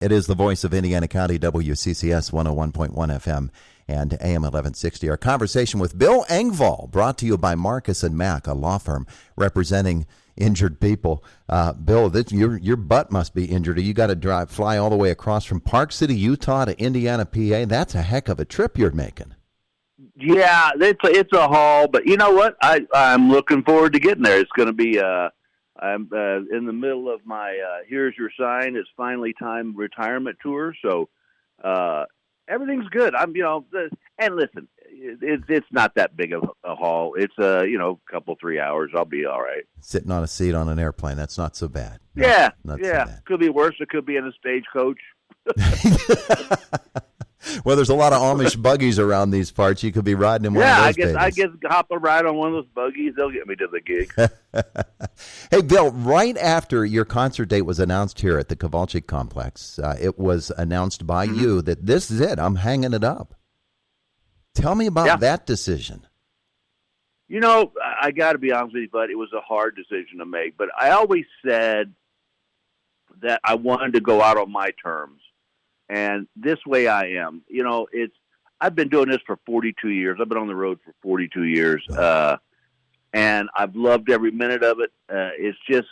It is the voice of Indiana County, WCCS 101.1 FM and AM 1160. Our conversation with Bill Engvall, brought to you by Marcus and Mack, a law firm representing injured people. Bill, your butt must be injured. You got to fly all the way across from Park City, Utah to Indiana, PA. That's a heck of a trip you're making. Yeah, it's a haul, but you know what? I'm looking forward to getting there. It's going to be I'm in the middle of my Here's Your Sign, It's Finally Time retirement tour, so everything's good. And listen, it's not that big of a haul. It's a couple 3 hours. I'll be all right. Sitting on a seat on an airplane, that's not so bad. Not so bad. Could be worse. It could be in a stagecoach. Well, there's a lot of Amish buggies around these parts. You could be riding in one of those babies. I guess hop a ride on one of those buggies. They'll get me to the gig. Hey, Bill, right after your concert date was announced here at the Kowalczyk Complex, it was announced by you that this is it. I'm hanging it up. Tell me about that decision. I got to be honest with you, bud. It was a hard decision to make. But I always said that I wanted to go out on my terms. And this way I am. I've been doing this for 42 years. I've been on the road for 42 years. And I've loved every minute of it. It's just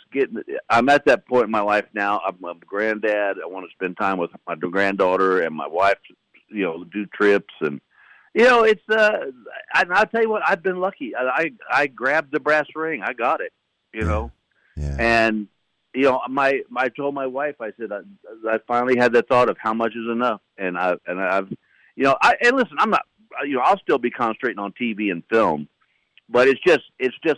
I'm at that point in my life now. I'm a granddad. I want to spend time with my granddaughter and my wife, do trips. And, I'll tell you what, I've been lucky. I grabbed the brass ring. I got it, Yeah. And, I told my wife, I said, I finally had the thought of how much is enough. And and listen, I'm not, I'll still be concentrating on TV and film, but it's just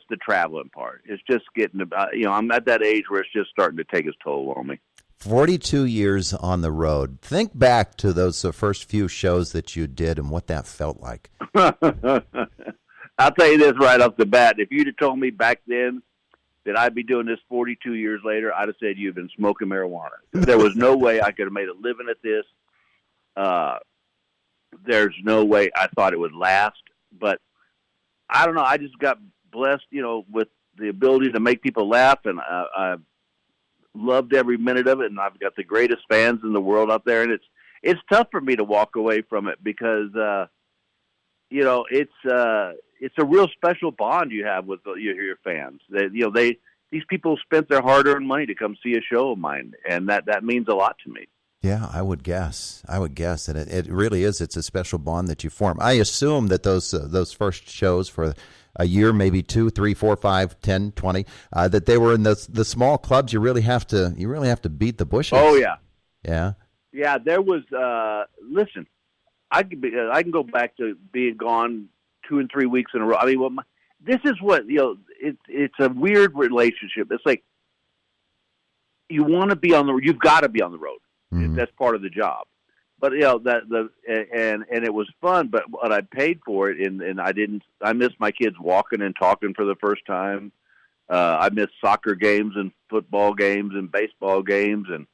the traveling part. It's just getting about, I'm at that age where it's just starting to take its toll on me. 42 years on the road. Think back to those first few shows that you did and what that felt like. I'll tell you this right off the bat. If you'd have told me back then that I'd be doing this 42 years later, I'd have said you've been smoking marijuana. There was no way I could have made a living at this. There's no way I thought it would last. But I don't know. I just got blessed, with the ability to make people laugh, and I loved every minute of it. And I've got the greatest fans in the world out there, and it's tough for me to walk away from it because it's a real special bond you have with your fans. These people spent their hard-earned money to come see a show of mine, and that means a lot to me. Yeah, I would guess, and it really is. It's a special bond that you form. I assume that those first shows for a year, maybe 2, 3, 4, 5, 10, 20, that they were in the small clubs. You really have to beat the bushes. Oh yeah, yeah. There was. Listen, I can go back to being gone 2 and 3 weeks in a row. I mean, this is what it's a weird relationship. It's like you want to be on the. You've got to be on the road. Mm-hmm. That's part of the job. But and it was fun. But what I paid for it, and I didn't. I missed my kids walking and talking for the first time. I missed soccer games and football games and baseball games, and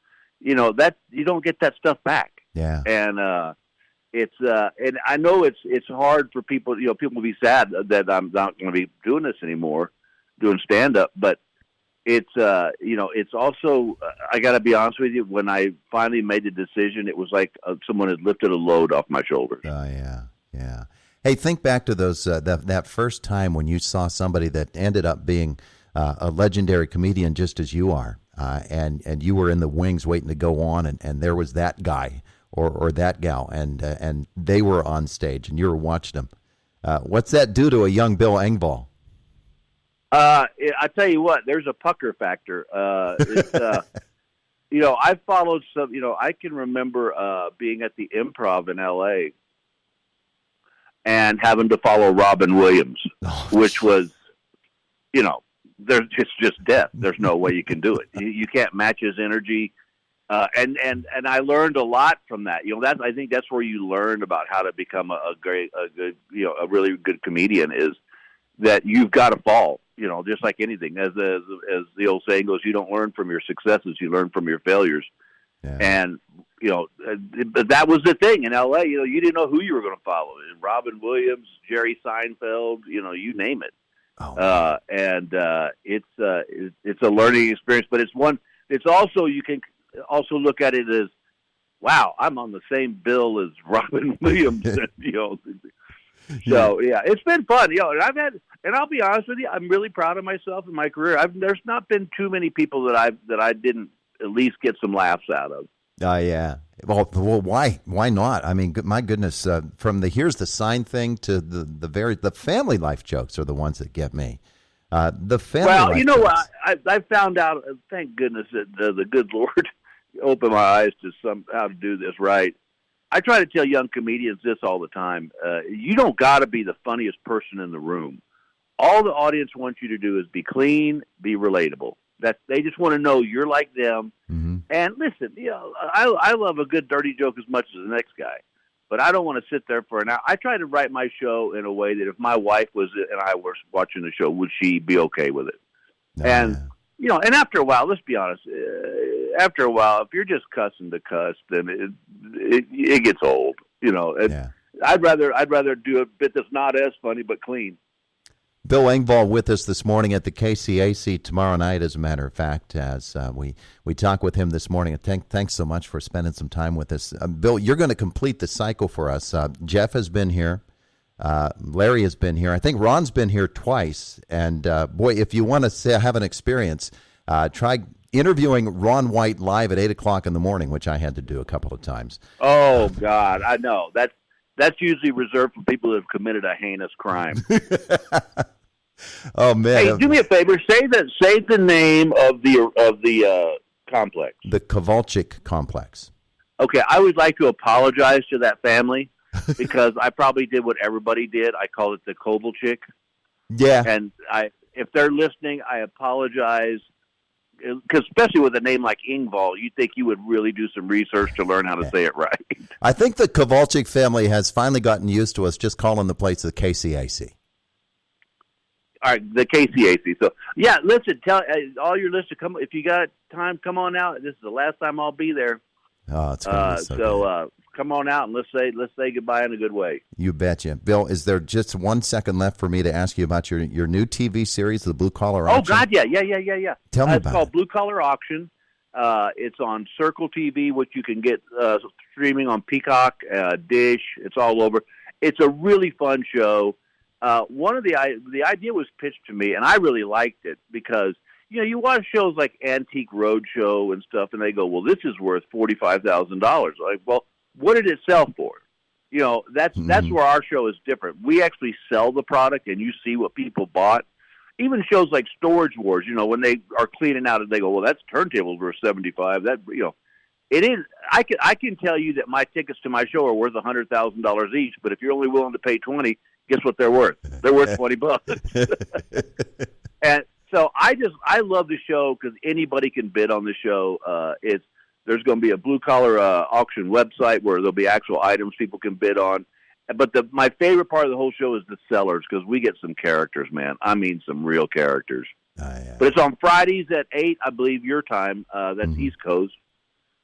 that you don't get that stuff back. Yeah. And and I know it's hard for people. People will be sad that I'm not going to be doing this anymore, doing stand up. But it's it's also I got to be honest with you. When I finally made the decision, it was like someone had lifted a load off my shoulders. Oh yeah. Hey, think back to those that first time when you saw somebody that ended up being a legendary comedian, just as you are, and you were in the wings waiting to go on, and there was that guy. Or that gal, and they were on stage, and you were watching them. What's that do to a young Bill Engvall? I tell you what, there's a pucker factor. I followed some. I can remember being at the Improv in L.A. and having to follow Robin Williams, which was, there's just death. There's no way you can do it. You can't match his energy. And I learned a lot from that. I think that's where you learn about how to become a really good comedian, is that you've got to fall, just like anything. As the old saying goes, you don't learn from your successes, you learn from your failures. Yeah. And, but that was the thing in LA, you didn't know who you were going to follow. Robin Williams, Jerry Seinfeld, you name it. Oh. It's a learning experience, but it's also, you can also look at it as wow, I'm on the same bill as Robin Williams. So yeah, it's been fun. And I'll be honest with you, I'm really proud of myself in my career. There's not been too many people that I didn't at least get some laughs out of. Yeah. Well, why not? I mean, my goodness, from the here's the sign thing to the family life jokes are the ones that get me. The family. Well, life you know jokes. what? I found out. Thank goodness that the good Lord opened my eyes to how to do this right. I try to tell young comedians this all the time. You don't got to be the funniest person in the room. All the audience wants you to do is be clean, be relatable. That they just want to know you're like them. Mm-hmm. And listen, I love a good dirty joke as much as the next guy, but I don't want to sit there for an hour. I try to write my show in a way that if my wife was and I were watching the show, would she be okay with it? And and after a while, let's be honest. After a while, if you're just cussing to cuss, then it gets old. I'd rather do a bit that's not as funny but clean. Bill Engvall with us this morning at the KCAC tomorrow night, as a matter of fact, as we talk with him this morning. Thanks so much for spending some time with us. Bill, you're going to complete the cycle for us. Jeff has been here. Larry has been here. I think Ron's been here twice. And, boy, if you want to have an experience, try interviewing Ron White live at 8 o'clock in the morning, which I had to do a couple of times. Oh, God, I know. That's usually reserved for people who have committed a heinous crime. Oh man! Hey, do me a favor. Say the name of the complex. The Kovalchik complex. Okay, I would like to apologize to that family because I probably did what everybody did. I call it the Kovalchik. Yeah. And if they're listening, I apologize. Because especially with a name like Engvall, you'd think you would really do some research to learn how to say it right. I think the Kovalchik family has finally gotten used to us just calling the place the KCAC. All right, the KCAC. So, yeah, listen, tell all your listeners, come if you got time, come on out. This is the last time I'll be there. Oh, it's going to be so come on out and let's say goodbye in a good way. You betcha. Bill, is there just 1 second left for me to ask you about your new TV series, The Blue Collar Auction? Oh, God, yeah. Tell me about it. It's called Blue Collar Auction. It's on Circle TV, which you can get streaming on Peacock, Dish. It's all over. It's a really fun show. One of the idea was pitched to me, and I really liked it because you watch shows like Antique Roadshow and stuff, and they go, "Well, this is worth $45,000." Like, well, what did it sell for? That's where our show is different. We actually sell the product, and you see what people bought. Even shows like Storage Wars, when they are cleaning out, and they go, "Well, that's turntables worth $75." It is. I can tell you that my tickets to my show are worth $100,000 each, but if you're only willing to pay $20,000. Guess what they're worth? They're worth $20. And so I love the show because anybody can bid on the show. There's going to be a blue collar auction website where there'll be actual items people can bid on. But my favorite part of the whole show is the sellers because we get some characters, man. I mean, some real characters. Yeah. But it's on Fridays at 8, I believe your time. That's East Coast,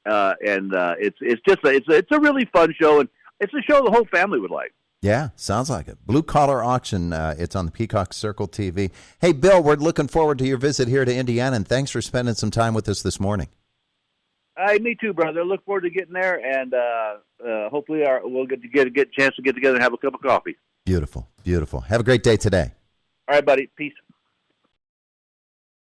and it's a really fun show, and it's a show the whole family would like. Yeah, sounds like it. Blue Collar Auction. It's on the Peacock Circle TV. Hey, Bill, we're looking forward to your visit here to Indiana, and thanks for spending some time with us this morning. Me too, brother. Look forward to getting there, and hopefully we'll get a chance to get together and have a cup of coffee. Beautiful, beautiful. Have a great day today. All right, buddy. Peace.